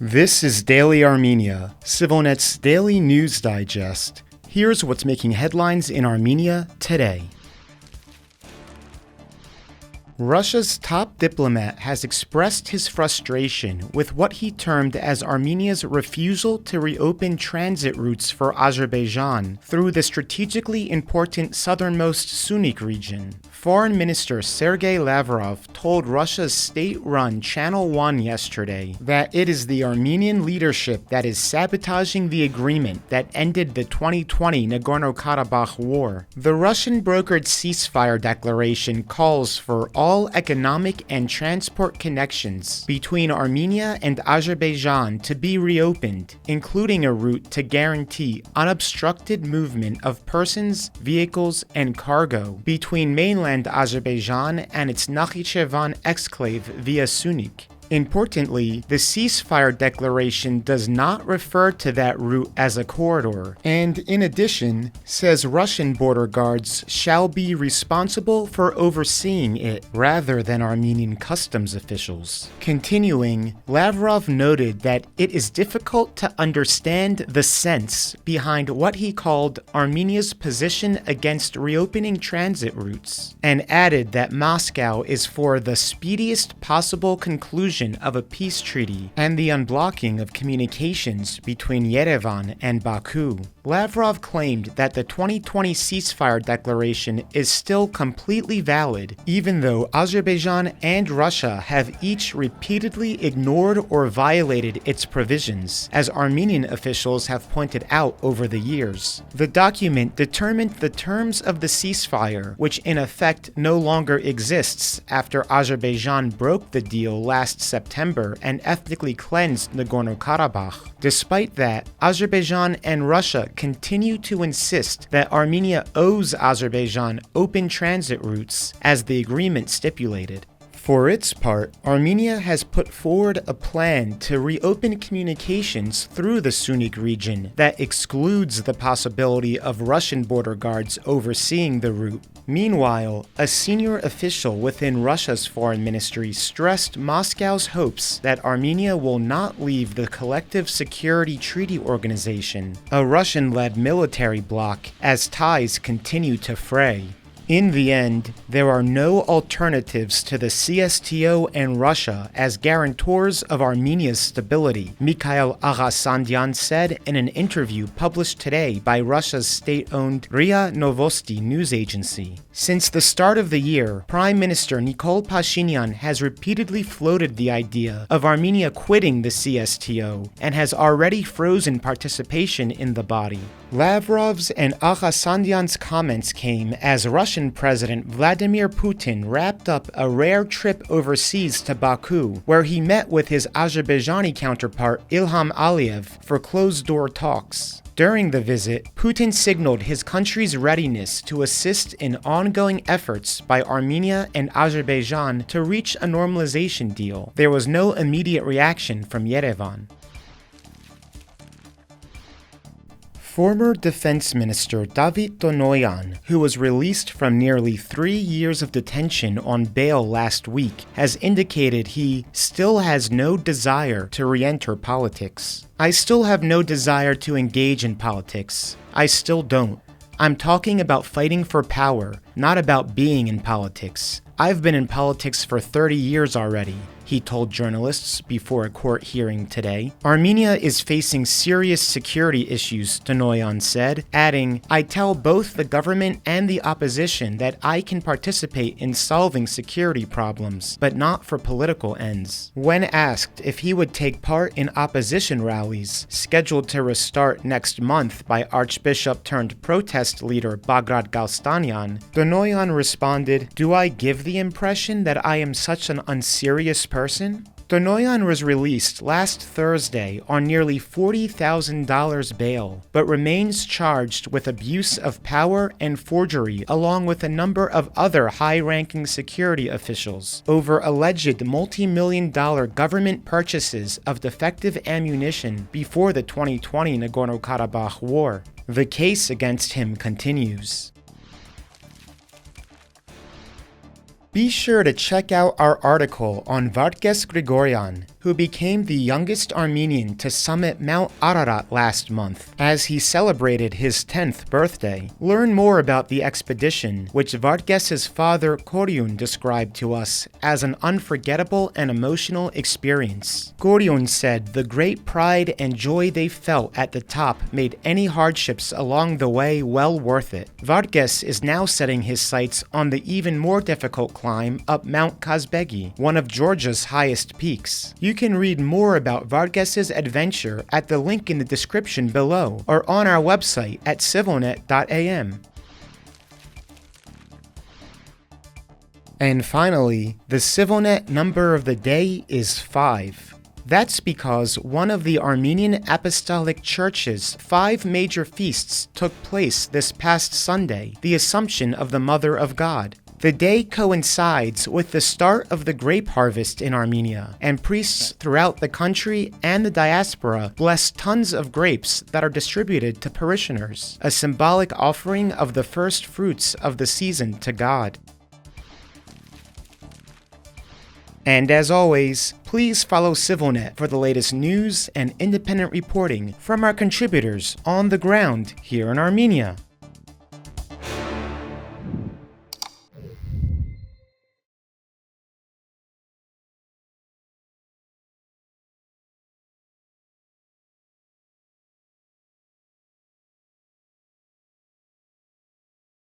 This is Daily Armenia, ＳիվիլNeթ's daily news digest. Here's what's making headlines in Armenia today. Russia's top diplomat has expressed his frustration with what he termed as Armenia's refusal to reopen transit routes for Azerbaijan through the strategically important southernmost Syunik region. Foreign Minister Sergei Lavrov told Russia's state-run Channel One yesterday that it is the Armenian leadership that is sabotaging the agreement that ended the 2020 Nagorno-Karabakh war. The Russian-brokered ceasefire declaration calls for all economic and transport connections between Armenia and Azerbaijan to be reopened, including a route to guarantee unobstructed movement of persons, vehicles, and cargo between mainland Azerbaijan and its Nakhichevan exclave via Syunik. Importantly, the ceasefire declaration does not refer to that route as a corridor, and in addition, says Russian border guards shall be responsible for overseeing it rather than Armenian customs officials. Continuing, Lavrov noted that it is difficult to understand the sense behind what he called Armenia's position against reopening transit routes, and added that Moscow is for the speediest possible conclusion of a peace treaty and the unblocking of communications between Yerevan and Baku. Lavrov claimed that the 2020 ceasefire declaration is still completely valid, even though Azerbaijan and Russia have each repeatedly ignored or violated its provisions, as Armenian officials have pointed out over the years. The document determined the terms of the ceasefire, which in effect no longer exists after Azerbaijan broke the deal last September and ethnically cleansed Nagorno-Karabakh. Despite that, Azerbaijan and Russia continue to insist that Armenia owes Azerbaijan open transit routes, as the agreement stipulated. For its part, Armenia has put forward a plan to reopen communications through the Syunik region that excludes the possibility of Russian border guards overseeing the route. Meanwhile, a senior official within Russia's foreign ministry stressed Moscow's hopes that Armenia will not leave the Collective Security Treaty Organization, a Russian-led military bloc, as ties continue to fray. In the end, there are no alternatives to the CSTO and Russia as guarantors of Armenia's stability, Mikhail Aghasandyan said in an interview published today by Russia's state-owned RIA Novosti news agency. Since the start of the year, Prime Minister Nikol Pashinyan has repeatedly floated the idea of Armenia quitting the CSTO and has already frozen participation in the body. Lavrov's and Aghasandyan's comments came as Russian President Vladimir Putin wrapped up a rare trip overseas to Baku, where he met with his Azerbaijani counterpart Ilham Aliyev for closed-door talks. During the visit, Putin signaled his country's readiness to assist in ongoing efforts by Armenia and Azerbaijan to reach a normalization deal. There was no immediate reaction from Yerevan. Former Defense Minister Davit Tonoyan, who was released from nearly 3 years of detention on bail last week, has indicated he still has no desire to re-enter politics. "I still have no desire to engage in politics. I still don't. I'm talking about fighting for power, not about being in politics. I've been in politics for 30 years already," he told journalists before a court hearing today. Armenia is facing serious security issues, Tonoyan said, adding, "I tell both the government and the opposition that I can participate in solving security problems, but not for political ends." When asked if he would take part in opposition rallies, scheduled to restart next month by Archbishop-turned-protest leader Bagrat Galstanyan, Tonoyan responded, "Do I give the impression that I am such an unserious person?" Tonoyan was released last Thursday on nearly $40,000 bail, but remains charged with abuse of power and forgery along with a number of other high-ranking security officials over alleged multi-million-dollar government purchases of defective ammunition before the 2020 Nagorno-Karabakh war. The case against him continues. Be sure to check out our article on Vargas Grigoryan, who became the youngest Armenian to summit Mount Ararat last month, as he celebrated his 10th birthday. Learn more about the expedition, which Vargas's father Koryun described to us as an unforgettable and emotional experience. Koryun said the great pride and joy they felt at the top made any hardships along the way well worth it. Vargas is now setting his sights on the even more difficult climb up Mount Kazbegi, one of Georgia's highest peaks. You can read more about Vargas's adventure at the link in the description below or on our website at civilnet.am. And finally, the CivilNet number of the day is 5. That's because one of the Armenian Apostolic Church's 5 major feasts took place this past Sunday, the Assumption of the Mother of God. The day coincides with the start of the grape harvest in Armenia, and priests throughout the country and the diaspora bless tons of grapes that are distributed to parishioners, a symbolic offering of the first fruits of the season to God. And as always, please follow CivilNet for the latest news and independent reporting from our contributors on the ground here in Armenia.